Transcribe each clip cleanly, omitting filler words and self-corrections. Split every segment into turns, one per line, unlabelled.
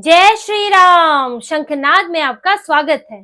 जय श्री राम। शंखनाद में आपका स्वागत है।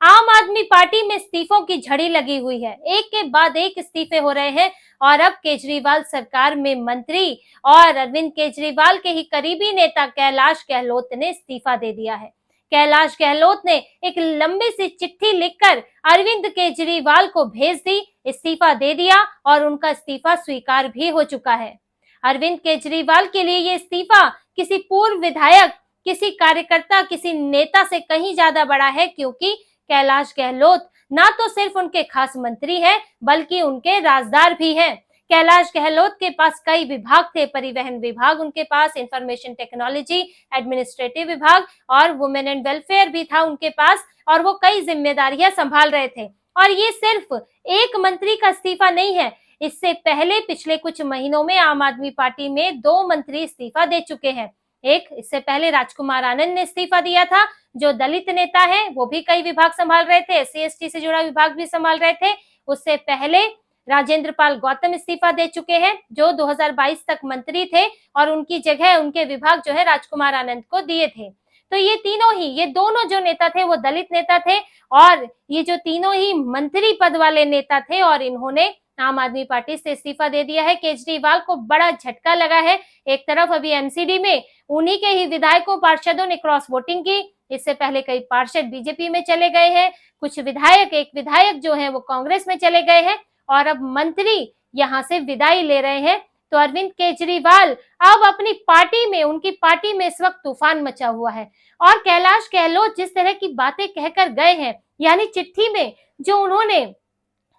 आम आदमी पार्टी में इस्तीफों की झड़ी लगी हुई है। एक के बाद एक इस्तीफे हो रहे हैं और अब केजरीवाल सरकार में मंत्री और अरविंद केजरीवाल के ही करीबी नेता कैलाश गहलोत ने इस्तीफा दे दिया है। कैलाश गहलोत ने एक लंबी सी चिट्ठी लिखकर अरविंद केजरीवाल को भेज दी, इस्तीफा दे दिया और उनका इस्तीफा स्वीकार भी हो चुका है। अरविंद केजरीवाल के लिए ये इस्तीफा किसी पूर्व विधायक, किसी कार्यकर्ता, किसी नेता से कहीं ज्यादा बड़ा है, क्योंकि कैलाश गहलोत ना तो सिर्फ उनके खास मंत्री हैं बल्कि उनके राजदार भी हैं। कैलाश गहलोत के पास कई विभाग थे, परिवहन विभाग उनके पास, इंफॉर्मेशन टेक्नोलॉजी, एडमिनिस्ट्रेटिव विभाग और वुमेन एंड वेलफेयर भी था उनके पास, और वो कई जिम्मेदारियां संभाल रहे थे। और ये सिर्फ एक मंत्री का इस्तीफा नहीं है, इससे पहले पिछले कुछ महीनों में आम आदमी पार्टी में 2 मंत्री इस्तीफा दे चुके हैं। एक इससे पहले राजकुमार आनंद ने इस्तीफा दिया था, जो दलित नेता है, वो भी कई विभाग संभाल रहे थे, SC/ST से जुड़ा विभाग भी संभाल रहे थे। उससे पहले राजेंद्र पाल गौतम इस्तीफा दे चुके हैं, जो 2022 तक मंत्री थे और उनकी जगह उनके विभाग जो है राजकुमार आनंद को दिए थे। तो ये दोनों जो नेता थे वो दलित नेता थे और ये जो तीनों ही मंत्री पद वाले नेता थे, और इन्होंने आम आदमी पार्टी से इस्तीफा दे दिया है। केजरीवाल को बड़ा झटका लगा है। एक तरफ अभी MCD में उन्हीं के ही विधायकों, पार्षदों ने क्रॉस वोटिंग की। इससे पहले कई पार्षद बीजेपी में चले गए हैं, कुछ विधायक, एक विधायक जो है वो कांग्रेस में चले गए हैं और अब मंत्री यहां से विदाई ले रहे हैं। तो अरविंद केजरीवाल अब अपनी पार्टी में, उनकी पार्टी में इस वक्त तूफान मचा हुआ है। और कैलाश गहलोत जिस तरह की बातें कहकर गए हैं, यानी चिट्ठी में जो उन्होंने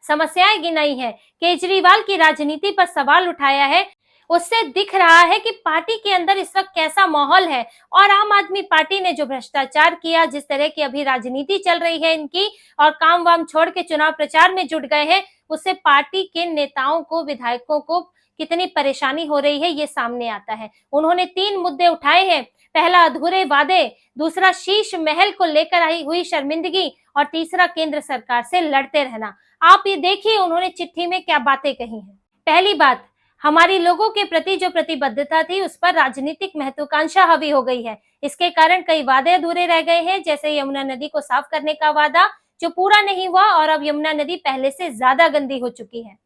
समस्याएं गिनाई है, केजरीवाल की राजनीति पर सवाल उठाया है, उससे दिख रहा है कि पार्टी के अंदर इस वक्त कैसा माहौल है। और आम आदमी पार्टी ने जो भ्रष्टाचार किया, जिस तरह की अभी राजनीति चल रही है इनकी, और काम वाम छोड़ के चुनाव प्रचार में जुट गए हैं, उससे पार्टी के नेताओं को, विधायकों को कितनी परेशानी हो रही है ये सामने आता है। उन्होंने 3 मुद्दे उठाए हैं। पहला अधूरे वादे, दूसरा शीश महल को लेकर आई हुई शर्मिंदगी और तीसरा केंद्र सरकार से लड़ते रहना। आप ये देखिए उन्होंने चिट्ठी में क्या बातें कही हैं। पहली बात, हमारी लोगों के प्रति जो प्रतिबद्धता थी उस पर राजनीतिक महत्वाकांक्षा हावी हो गई है। इसके कारण कई वादे अधूरे रह गए हैं, जैसे यमुना नदी को साफ करने का वादा जो पूरा नहीं हुआ और अब यमुना नदी पहले से ज्यादा गंदी हो चुकी है।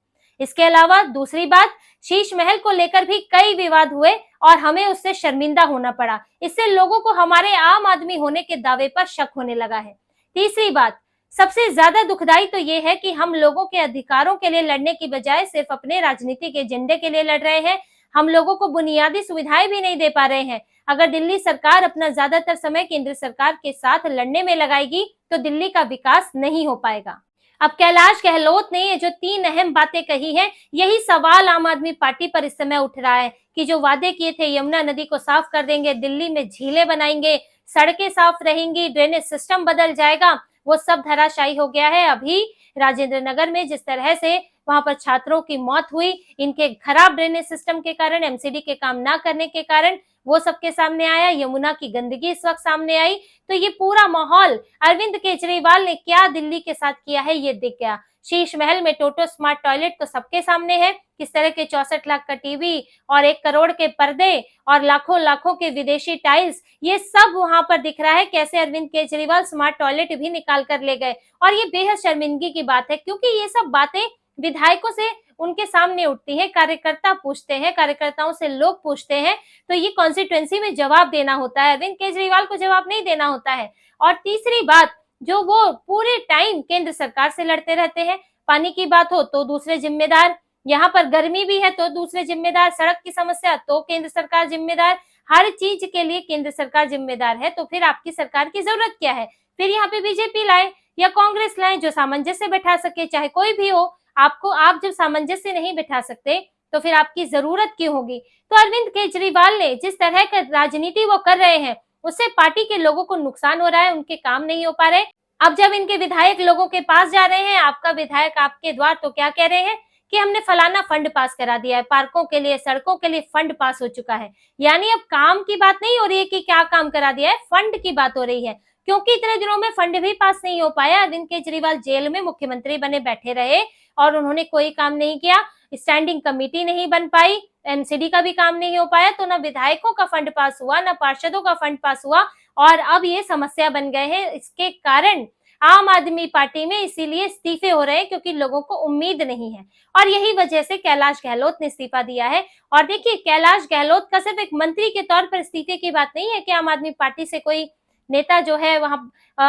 इसके अलावा दूसरी बात, शीश महल को लेकर भी कई विवाद हुए और हमें उससे शर्मिंदा होना पड़ा। इससे लोगों को हमारे आम आदमी होने के दावे पर शक होने लगा है। तीसरी बात, सबसे ज्यादा दुखदाई तो ये है कि हम लोगों के अधिकारों के लिए लड़ने की बजाय सिर्फ अपने राजनीतिक एजेंडे के लिए लड़ रहे हैं। हम लोगों को बुनियादी सुविधाएं भी नहीं दे पा रहे हैं। अगर दिल्ली सरकार अपना ज्यादातर समय केंद्र सरकार के साथ लड़ने में लगाएगी तो दिल्ली का विकास नहीं हो पाएगा। अब कैलाश गहलोत ने ये जो 3 अहम बातें कही हैं, यही सवाल आम आदमी पार्टी पर इस समय उठ रहा है कि जो वादे किए थे, यमुना नदी को साफ कर देंगे, दिल्ली में झीलें बनाएंगे, सड़कें साफ रहेंगी, ड्रेनेज सिस्टम बदल जाएगा, वो सब धराशायी हो गया है। अभी राजेंद्र नगर में जिस तरह से वहां पर छात्रों की मौत हुई, इनके खराब ड्रेनेज सिस्टम के कारण, MCD के काम ना करने के कारण, वो सबके सामने आया। यमुना की गंदगी इस वक्त सामने आई। तो ये पूरा माहौल अरविंद केजरीवाल ने क्या दिल्ली के साथ किया है ये दिख गया। शीश महल में टोटो स्मार्ट टॉयलेट तो सबके सामने है, किस तरह के 64 लाख का टीवी और 1 करोड़ के पर्दे और लाखों लाखों के विदेशी टाइल्स, ये सब वहां पर दिख रहा है। कैसे अरविंद केजरीवाल स्मार्ट टॉयलेट भी निकाल कर ले गए। और ये बेहद शर्मिंदगी की बात है, क्योंकि ये सब बातें विधायकों से उनके सामने उठती है, कार्यकर्ता पूछते हैं, कार्यकर्ताओं से लोग पूछते हैं, तो ये कॉन्स्टिट्यूएंसी में जवाब देना होता है, अरविंद केजरीवाल को जवाब नहीं देना होता है। और तीसरी बात, जो वो पूरे टाइम केंद्र सरकार से लड़ते रहते हैं। पानी की बात हो तो दूसरे जिम्मेदार, यहाँ पर गर्मी भी है तो दूसरे जिम्मेदार, सड़क की समस्या तो केंद्र सरकार जिम्मेदार, हर चीज के लिए केंद्र सरकार जिम्मेदार है। तो फिर आपकी सरकार की जरूरत क्या है? फिर यहाँ पे बीजेपी लाए या कांग्रेस लाए जो सामंजस्य बैठा सके, चाहे कोई भी हो। आपको, आप जब सामंजस्य नहीं बैठा सकते तो फिर आपकी जरूरत क्यों होगी? तो अरविंद केजरीवाल ने जिस तरह का राजनीति वो कर रहे हैं, उससे पार्टी के लोगों को नुकसान हो रहा है, उनके काम नहीं हो पा रहे। अब जब इनके विधायक लोगों के पास जा रहे हैं, आपका विधायक आपके द्वार, तो क्या कह रहे हैं कि हमने फलाना फंड पास करा दिया है, पार्कों के लिए, सड़कों के लिए फंड पास हो चुका है। यानी अब काम की बात नहीं हो रही है कि क्या काम करा दिया है, फंड की बात हो रही है। क्योंकि इतने दिनों में फंड भी पास नहीं हो पाया। अरविंद केजरीवाल जेल में मुख्यमंत्री बने बैठे रहे और उन्होंने कोई काम नहीं किया। स्टैंडिंग कमेटी नहीं बन पाई, एमसीडी का भी काम नहीं हो पाया, तो ना विधायकों का फंड पास हुआ, ना पार्षदों का फंड पास हुआ, और अब ये समस्या बन गए हैं। इसके कारण आम आदमी पार्टी में इसीलिए इस्तीफे हो रहे हैं, क्योंकि लोगों को उम्मीद नहीं है, और यही वजह से कैलाश गहलोत ने इस्तीफा दिया है। और देखिए, कैलाश गहलोत का सिर्फ एक मंत्री के तौर पर इस्तीफे की बात नहीं है कि आम आदमी पार्टी से कोई नेता जो है वहां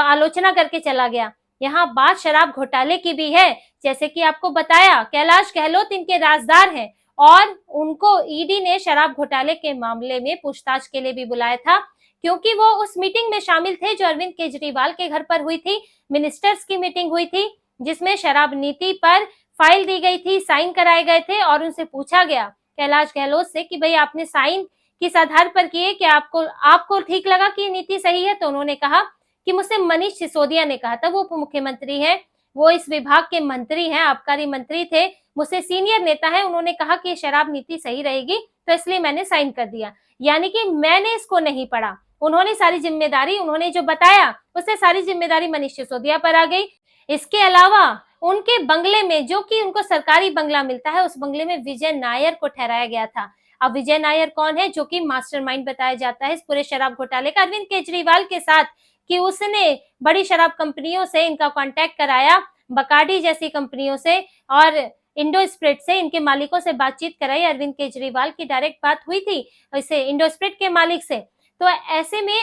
आलोचना करके चला गया। यहाँ बात शराब घोटाले की भी है। जैसे कि आपको बताया, कैलाश गहलोत इनके राजदार हैं, और उनको ईडी ने शराब घोटाले के मामले में पूछताछ के लिए भी बुलाया था, क्योंकि वो उस मीटिंग में शामिल थे जो अरविंद केजरीवाल के घर पर हुई थी। मिनिस्टर्स की मीटिंग हुई थी, जिसमें शराब नीति पर फाइल दी गई थी, साइन कराए गए थे, और उनसे पूछा गया कैलाश गहलोत से कि भाई आपने साइन किस आधार पर किए, कि आपको ठीक लगा कि नीति सही है? तो उन्होंने कहा कि मुझसे मनीष सिसोदिया ने कहा था, वो उप मुख्यमंत्री है, वो इस विभाग के मंत्री हैं, आबकारी मंत्री थे, मुझसे सीनियर नेता है, उन्होंने कहा कि शराब नीति सही रहेगी, तो इसलिए मैंने साइन कर दिया। यानी कि मैंने इसको नहीं पढ़ा, उन्होंने सारी जिम्मेदारी, उन्होंने जो बताया उससे सारी जिम्मेदारी मनीष सिसोदिया पर आ गई। इसके अलावा उनके बंगले में, जो कि उनको सरकारी बंगला मिलता है, उस बंगले में विजय नायर को ठहराया गया था। अब विजय नायर कौन है? जो कि मास्टरमाइंड बताया जाता है इस पूरे शराब घोटाले का अरविंद केजरीवाल के साथ, कि उसने बड़ी शराब कंपनियों से इनका कांटेक्ट कराया, बकाडी जैसी कंपनियों से और इंडो स्प्रिट से, इनके मालिकों से बातचीत कराई। अरविंद केजरीवाल की डायरेक्ट बात हुई थी इससे इंडो स्प्रिट के मालिक से। तो ऐसे में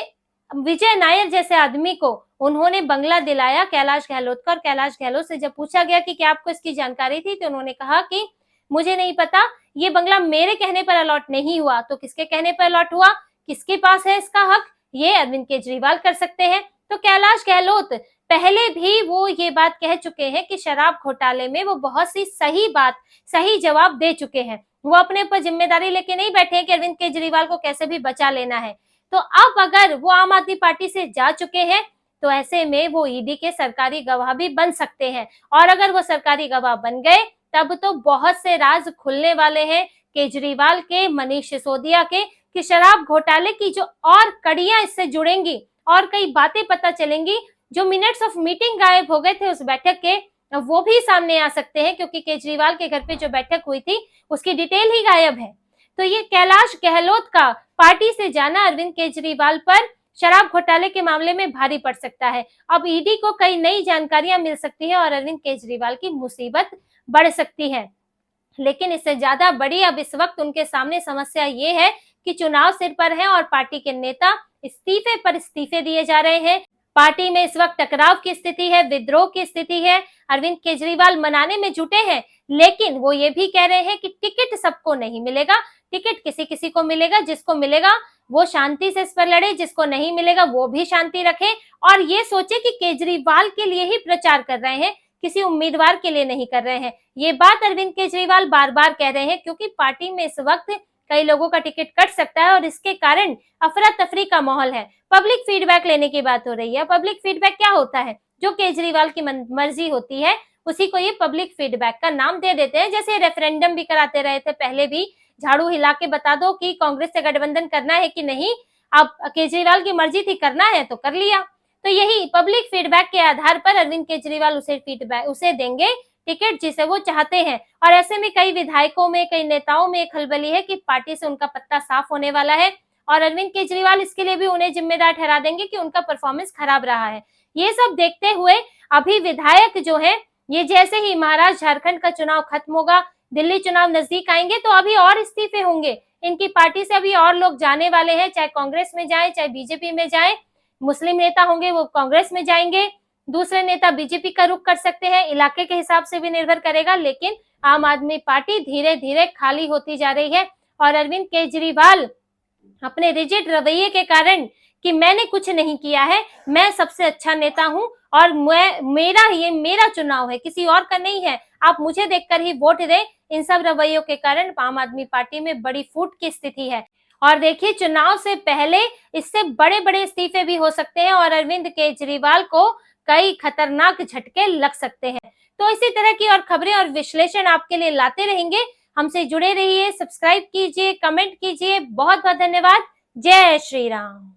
विजय नायर जैसे आदमी को उन्होंने बंगला दिलाया कैलाश गहलोत का, और कैलाश गहलोत से जब पूछा गया कि क्या आपको इसकी जानकारी थी, तो उन्होंने कहा कि मुझे नहीं पता, ये बंगला मेरे कहने पर अलॉट नहीं हुआ। तो किसके कहने पर अलॉट हुआ, किसके पास है इसका हक? ये अरविंद केजरीवाल कर सकते हैं। तो कैलाश गहलोत पहले भी वो ये बात कह चुके हैं कि शराब घोटाले में वो बहुत सी सही जवाब दे चुके हैं। वो अपने ऊपर जिम्मेदारी लेके नहीं बैठे हैं कि अरविंद केजरीवाल को कैसे भी बचा लेना है। तो अब अगर वो आम आदमी पार्टी से जा चुके हैं, तो ऐसे में वो ईडी के सरकारी गवाह भी बन सकते हैं, और अगर वो सरकारी गवाह बन गए, तब तो बहुत से राज खुलने वाले हैं केजरीवाल के, मनीष सिसोदिया के, कि शराब घोटाले की जो और कड़ियां इससे जुड़ेंगी, और कई बातें पता चलेंगी, जो मिनट्स ऑफ मीटिंग गायब हो गए थे उस बैठक के, वो भी सामने आ सकते हैं, क्योंकि केजरीवाल के घर पे जो बैठक हुई थी उसकी डिटेल ही गायब है। तो ये कैलाश गहलोत का पार्टी से जाना अरविंद केजरीवाल पर शराब घोटाले के मामले में भारी पड़ सकता है। अब ईडी को कई नई जानकारियां मिल सकती है और अरविंद केजरीवाल की मुसीबत बढ़ सकती है। लेकिन इससे ज्यादा बड़ी अब इस वक्त उनके सामने समस्या ये है कि चुनाव सिर पर है और पार्टी के नेता इस्तीफे पर इस्तीफे दिए जा रहे हैं। पार्टी में इस वक्त टकराव की स्थिति है, विद्रोह की स्थिति है। अरविंद केजरीवाल मनाने में जुटे हैं, लेकिन वो ये भी कह रहे हैं कि टिकट सबको नहीं मिलेगा, टिकट किसी किसी को मिलेगा, जिसको मिलेगा वो शांति से इस पर लड़े, जिसको नहीं मिलेगा वो भी शांति रखे, और ये सोचे कि केजरीवाल के लिए ही प्रचार कर रहे हैं, किसी उम्मीदवार के लिए नहीं कर रहे हैं। ये बात अरविंद केजरीवाल बार बार कह रहे हैं, क्योंकि पार्टी में इस वक्त कई लोगों का टिकट कट सकता है और इसके कारण अफरा तफरी का माहौल है। पब्लिक फीडबैक लेने की बात हो रही है। पब्लिक फीडबैक क्या होता है? जो केजरीवाल की मर्जी होती है उसी को ये पब्लिक फीडबैक का नाम दे देते हैं। जैसे रेफरेंडम भी कराते रहे थे पहले भी, झाड़ू हिला के बता दो कि कांग्रेस से गठबंधन करना है कि नहीं, अब केजरीवाल की मर्जी थी, करना है तो कर लिया। तो यही पब्लिक फीडबैक के आधार पर अरविंद केजरीवाल उसे देंगे टिकट जिसे वो चाहते हैं। और ऐसे में कई विधायकों में, कई नेताओं में खलबली है कि पार्टी से उनका पत्ता साफ होने वाला है, और अरविंद केजरीवाल इसके लिए भी उन्हें जिम्मेदार ठहरा देंगे कि उनका परफॉर्मेंस खराब रहा है। ये सब देखते हुए अभी विधायक जो है, ये जैसे ही महाराष्ट्र झारखंड का चुनाव खत्म होगा, दिल्ली चुनाव नजदीक आएंगे, तो अभी और इस्तीफे होंगे। इनकी पार्टी से अभी और लोग जाने वाले हैं, चाहे कांग्रेस में जाए, चाहे बीजेपी में जाए। मुस्लिम नेता होंगे वो कांग्रेस में जाएंगे, दूसरे नेता बीजेपी का रुख कर सकते हैं, इलाके के हिसाब से भी निर्भर करेगा। लेकिन आम आदमी पार्टी धीरे धीरे खाली होती जा रही है, और अरविंद केजरीवाल अपने रिजिड रवैये के कारण कि मैंने कुछ नहीं किया है, मैं सबसे अच्छा नेता हूं, और मेरा चुनाव है, किसी और का नहीं है, आप मुझे देखकर ही वोट दें, इन सब रवैयों के कारण आम आदमी पार्टी में बड़ी फूट की स्थिति है। और देखिए, चुनाव से पहले इससे बड़े बड़े इस्तीफे भी हो सकते हैं और अरविंद केजरीवाल को कई खतरनाक झटके लग सकते हैं। तो इसी तरह की और खबरें और विश्लेषण आपके लिए लाते रहेंगे। हमसे जुड़े रहिए, सब्सक्राइब कीजिए, कमेंट कीजिए। बहुत बहुत धन्यवाद। जय श्री राम।